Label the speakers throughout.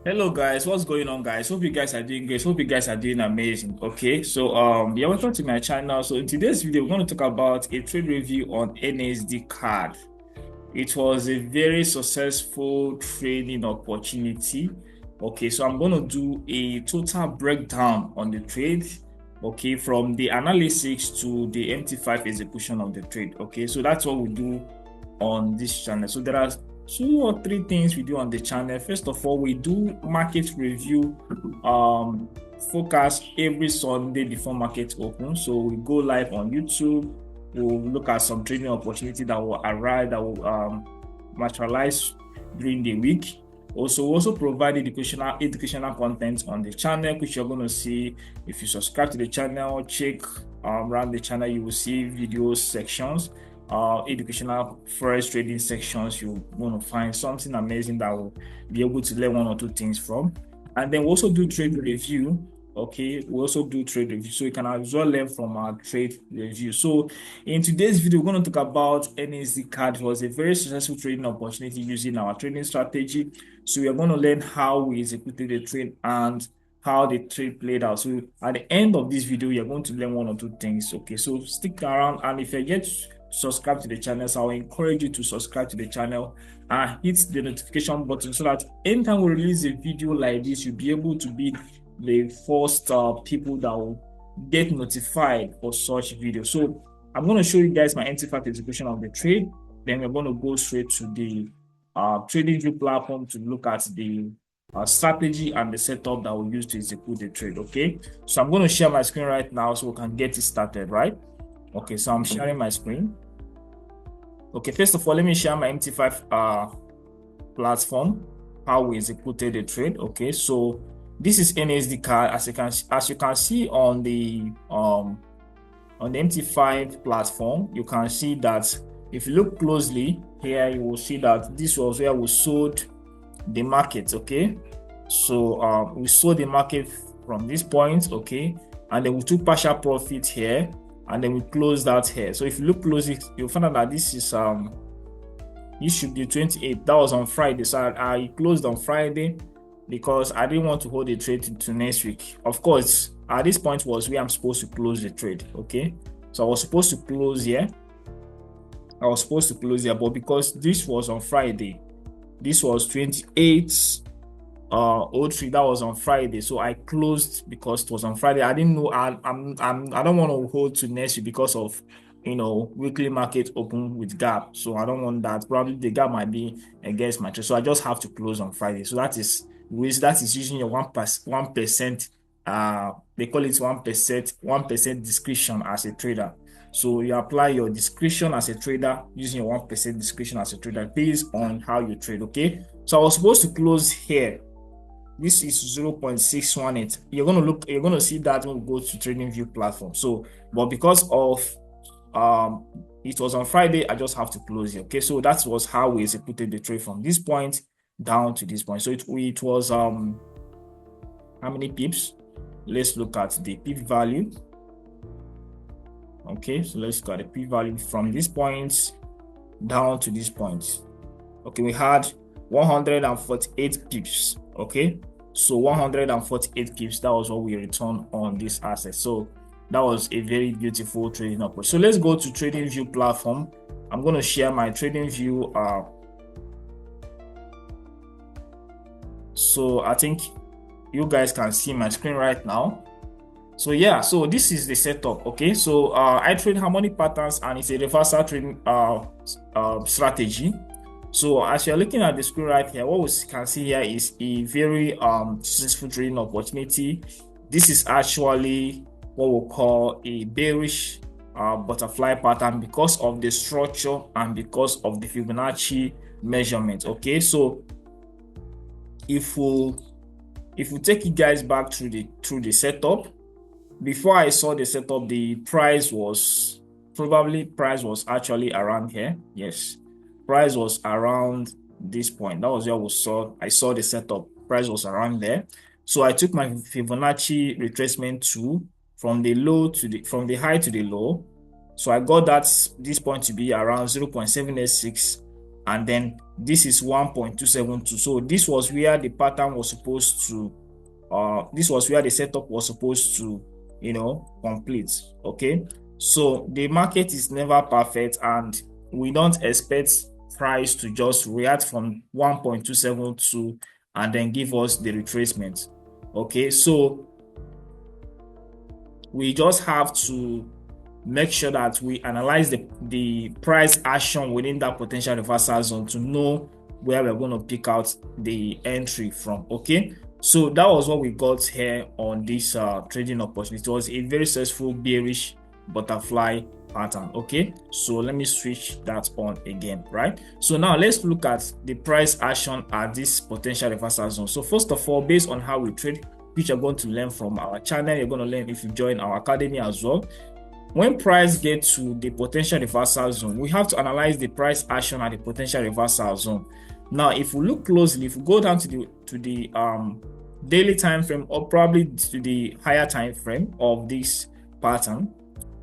Speaker 1: Hello guys, what's going on guys? Hope you guys are doing great. Hope you guys are doing amazing. Okay, so yeah, welcome to my channel. So in today's video, we're going to talk about a trade review on NZDCAD. It was a very successful trading opportunity. Okay, so I'm going to do a total breakdown on the trade. Okay, from the analysis to the MT5 execution of the trade. Okay, so that's what we do on this channel. So there are two or three things we do on the channel. First of all, we do market review forecast every Sunday before market open. So we go live on YouTube. We'll look at some trading opportunity that will arrive, that will materialize during the week. Also, we also provide educational content on the channel, which you're going to see if you subscribe to the channel. Check around the channel, you will see videos sections, educational forex trading sections. You want to find something amazing that will be able to learn one or two things from. And then we also do trade review. Okay, we also do trade review, so you can as well learn from our trade review. So in today's video, we're going to talk about NZDCAD. It was a very successful trading opportunity using our trading strategy. So we are going to learn how we executed the trade and how the trade played out. So at the end of this video, you're going to learn one or two things. Okay, so stick around, and if you get subscribe to the channel, so I will encourage you to subscribe to the channel and hit the notification button so that anytime we release a video like this, you'll be able to be the first people that will get notified for such videos. So I'm going to show you guys my MT5 execution of the trade. Then we're going to go straight to the trading view platform to look at the strategy and the setup that we use to execute the trade. Okay, so I'm going to share my screen right now so we can get it started, right? Okay, so I'm sharing my screen. Okay, first of all, let me share my MT5 platform, how we executed the trade. Okay, so this is NZDCAD. As you can see on the MT5 platform, you can see that if you look closely here, you will see that this was where we sold the market. Okay, so we sold the market from this point. Okay, and then we took partial profit here, and then we closed out here. So if you look closely, you'll find out that this is this should be 28. That was on Friday. So I closed on Friday because I didn't want to hold the trade to next week. Of course, at this point was where I'm supposed to close the trade. Okay, so I was supposed to close here. But because this was on Friday, this was 28 03, that was on Friday, so I closed because it was on Friday. I didn't know. I don't want to hold to next week because of weekly market open with gap, so I don't want that. Probably the gap might be against my trade, so I just have to close on Friday. So that is using your 1%. They call it 1% discretion as a trader. So you apply your discretion as a trader using your 1% discretion as a trader based on how you trade. Okay, so I was supposed to close here. This is 0.618. You're going to see that when we go to trading view platform. So but because of it was on Friday, I just have to close it. Okay, so that was how we executed the trade from this point down to this point. So it was how many pips? Let's look at the pip value. Okay, so let's look at the pip value from this point down to this point. Okay, we had 148 pips. Okay, so 148 pips, that was what we returned on this asset. So that was a very beautiful trading approach. So let's go to trading view platform. I'm going to share my trading view. So I think you guys can see my screen right now. So yeah, so this is the setup. Okay, so I trade harmonic patterns, and it's a reversal trading strategy. So as you're looking at the screen right here, what we can see here is a very successful trading opportunity. This is actually what we call a bearish butterfly pattern because of the structure and because of the Fibonacci measurement. Okay, so if we take you guys back through the setup, before I saw the setup, the price was actually around here. Yes, price was around this point. That was where I saw the setup. Price was around there. So I took my Fibonacci retracement tool from the high to the low. So I got this point to be around 0.786, and then this is 1.272. So this was where the pattern was supposed to this was where the setup was supposed to, complete. Okay, so the market is never perfect, and we don't expect price to just react from 1.272 and then give us the retracement. Okay, so we just have to make sure that we analyze the price action within that potential reversal zone to know where we're going to pick out the entry from. Okay, so that was what we got here on this trading opportunity. It was a very successful bearish butterfly pattern. Okay, so let me switch that on again. Right, so now let's look at the price action at this potential reversal zone. So first of all, based on how we trade, which you're going to learn from our channel, you're going to learn if you join our academy as well. When price gets to the potential reversal zone, we have to analyze the price action at the potential reversal zone. Now, if we look closely, if we go down to the daily time frame, or probably to the higher time frame of this pattern,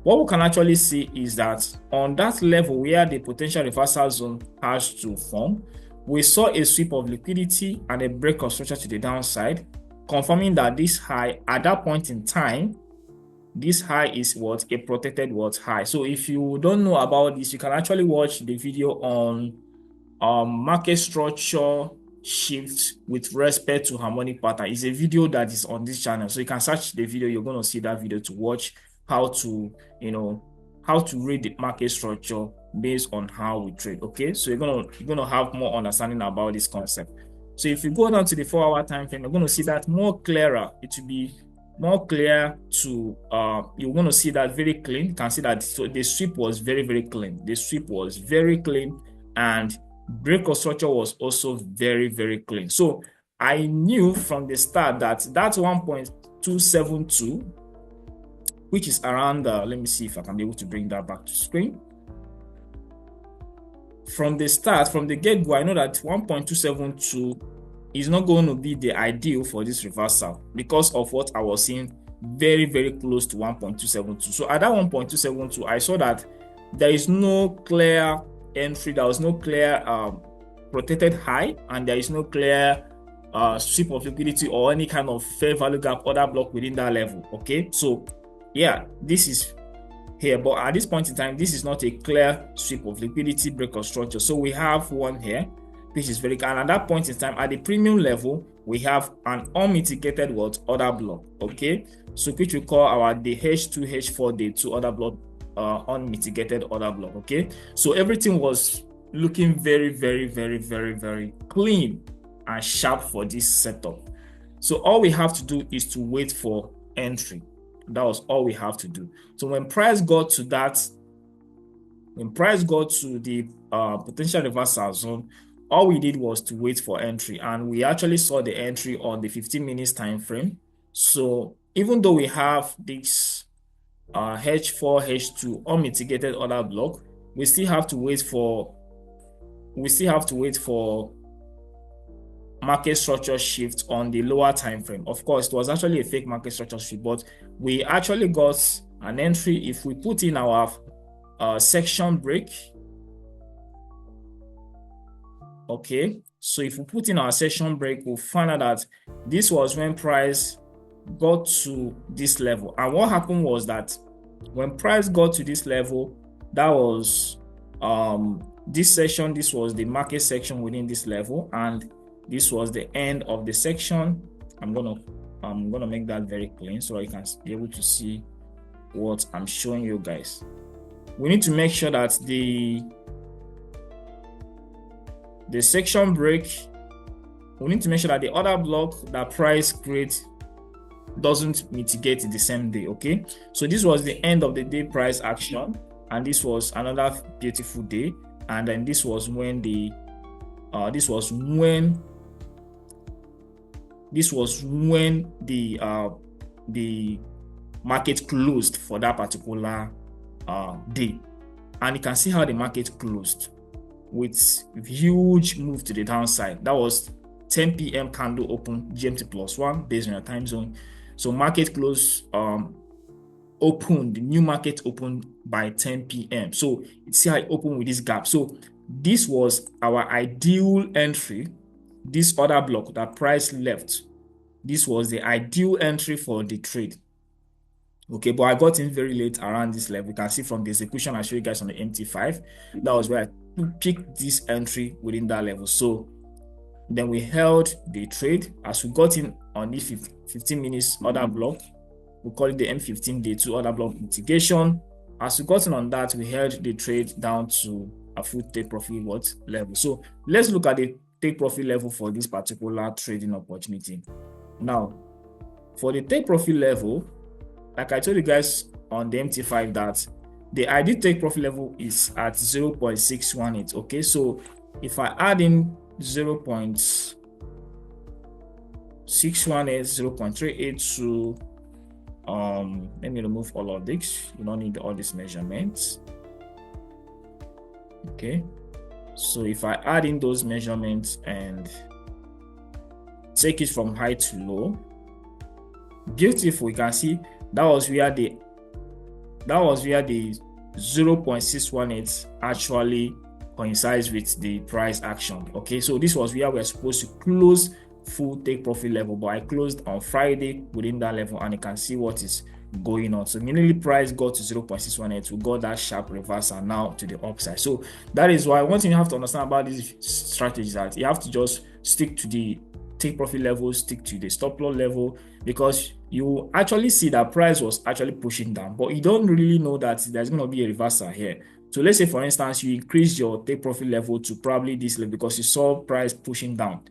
Speaker 1: what we can actually see is that on that level where the potential reversal zone has to form, we saw a sweep of liquidity and a break of structure to the downside, confirming that this high at that point in time, this high is what? A protected what? High. So if you don't know about this, you can actually watch the video on market structure shift with respect to harmonic pattern. It's a video that is on this channel, so you can search the video. You're going to see that video to watch how to how to read the market structure based on how we trade. Okay, so you're gonna have more understanding about this concept. So if you go down to the 4-hour time frame, you're going to see that more clearer. It will be more clear to you're going to see that very clean. You can see that the sweep was very clean. The sweep was very clean, and break of structure was also very clean. So I knew from the start that 1.272, which is around let me see if I can be able to bring that back to screen. From the start, from the get-go, I know that 1.272 is not going to be the ideal for this reversal because of what I was seeing very close to 1.272. So at that 1.272, I saw that there is no clear entry, there was no clear protected high, and there is no clear sweep of liquidity or any kind of fair value gap order block within that level. Okay, so yeah, this is here, but at this point in time, this is not a clear sweep of liquidity, break of structure. So we have one here, which is very clear. And at that point in time, at the premium level, we have an unmitigated what? Order block. Okay, so which we call the H2, H4 day 2 order block, unmitigated order block. Okay, so everything was looking very clean and sharp for this setup. So all we have to do is to wait for entry. That was all we have to do. So when price got to that, when price got to the potential reversal zone, all we did was to wait for entry, and we actually saw the entry on the 15 minutes time frame. So even though we have this H4, H2 unmitigated order block, we still have to wait for market structure shift on the lower time frame. Of course, it was actually a fake market structure shift, but we actually got an entry. If we put in our section break, okay, so if we put in our section break, we'll find out that this was when price got to this level. And what happened was that when price got to this level, that was this section, this was the market section within this level, and this was the end of the section. I'm gonna make that very clean so you can be able to see what I'm showing you guys. We need to make sure that the section break, we need to make sure that the order block that price creates doesn't mitigate the same day. Okay, so this was the end of the day price action, and this was another beautiful day, and then this was when the market closed for that particular day. And you can see how the market closed with huge move to the downside. That was 10 p.m. candle open, GMT +1 based on your time zone. So market close opened, the new market opened by 10 p.m. So see how it opened with this gap. So this was our ideal entry. This other block that price left, this was the ideal entry for the trade. Okay, but I got in very late around this level. You can see from the execution I showed you guys on the MT5, that was where I picked this entry within that level. So then we held the trade as we got in on the 15 minutes order block. We call it the M15 day 2 order block mitigation. As we got in on that, we held the trade down to a full take profit level. So let's look at the take profit level for this particular trading opportunity. Now, for the take profit level, like I told you guys on the MT5 that the ideal take profit level is at 0.618. Okay, so if I add in 0.618, 0.382, let me remove all of this. You don't need all these measurements. Okay, so if I add in those measurements and take it from high to low, beautiful. You can see that was where the 0.618 actually coincides with the price action. Okay, so this was where we're supposed to close full take profit level, but I closed on Friday within that level, and you can see what is going on. So immediately price got to 0.618, we got that sharp reversal now to the upside. So that is why one thing you have to understand about these strategies, that you have to just stick to the take profit level, stick to the stop loss level, because you actually see that price was actually pushing down, but you don't really know that there's going to be a reversal here. So let's say, for instance, you increase your take profit level to probably this level because you saw price pushing down.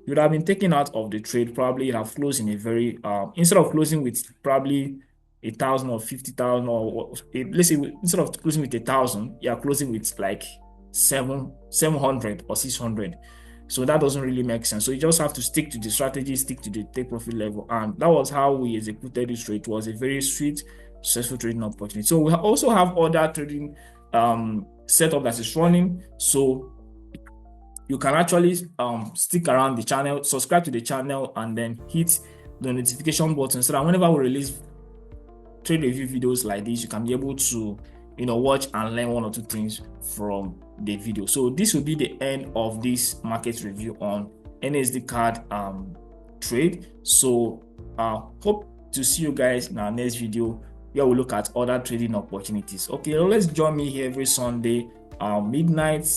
Speaker 1: You would have been taken out of the trade, probably have closed in a very instead of closing with probably 1,000 or 50,000, or let's say instead of closing with 1,000, you are closing with like 700 or 600. So that doesn't really make sense. So you just have to stick to the strategy, stick to the take profit level. And that was how we executed this trade. It was a very sweet, successful trading opportunity. So we also have other trading setup that is running. So you can actually stick around the channel, subscribe to the channel, and then hit the notification button so that whenever we release trade review videos like this, you can be able to watch and learn one or two things from the video. So this will be the end of this market review on NZDCAD trade. So hope to see you guys in our next video where we look at other trading opportunities. Okay, let's join me here every Sunday midnight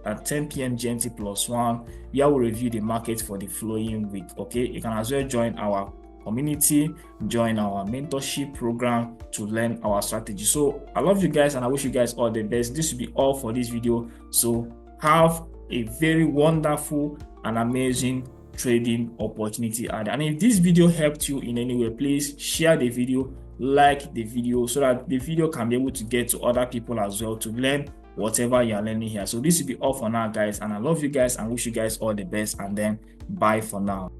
Speaker 1: at 10 p.m. GMT +1, where we review the market for the following week. Okay, you can as well join our community, join our mentorship program to learn our strategy. So I love you guys and I wish you guys all the best. This will be all for this video. So have a very wonderful and amazing trading opportunity. And if this video helped you in any way, please share the video, like the video, so that the video can be able to get to other people as well to learn whatever you are learning here. So this will be all for now, guys, and I love you guys and wish you guys all the best, and then bye for now.